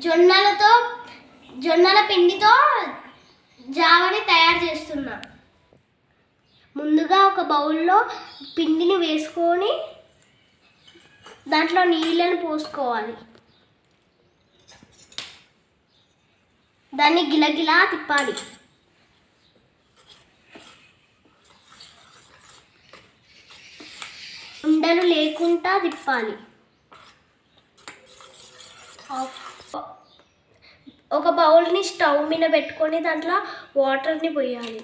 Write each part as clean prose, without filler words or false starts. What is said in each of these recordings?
జొన్నల పిండితో జావని తయారు చేస్తున్నా. ముందుగా ఒక బౌల్లో పిండిని వేసుకొని దాంట్లో నీళ్ళని పోసుకోవాలి. దాన్ని గిలగిలా తిప్పాలి. ఉండలు లేకుండా తిప్పాలి. ఒక బౌల్ని స్టవ్ మీద పెట్టుకొని దాంట్లో వాటర్ని పోయాలి.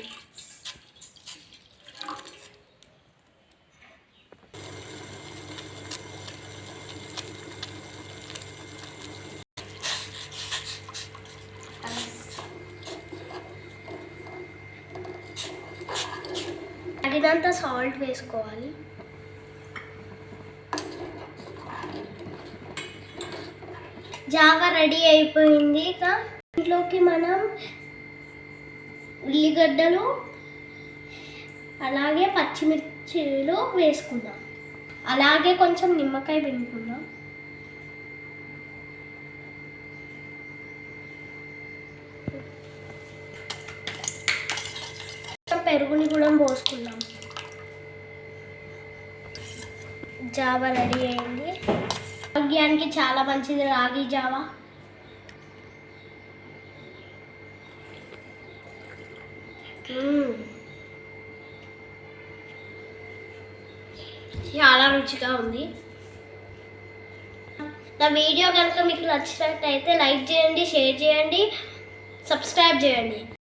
తగినంత సాల్ట్ వేసుకోవాలి. జావా రెడీ అయిపోయింది. ఇక ఇంట్లోకి మనం ఉల్లిగడ్డలు అలాగే పచ్చిమిర్చిలు వేసుకుందాం. అలాగే కొంచెం నిమ్మకాయ పిండుకుందాం. పెరుగుని కూడా పోసుకుందాం. జావా రెడీ అయింది. ఆరోగ్యానికి చాలా మంచిది రాగి జావా. చాలా రుచిగా ఉంది. నా వీడియో కనుక మీకు నచ్చినట్టయితే లైక్ చేయండి, షేర్ చేయండి, సబ్స్క్రైబ్ చేయండి.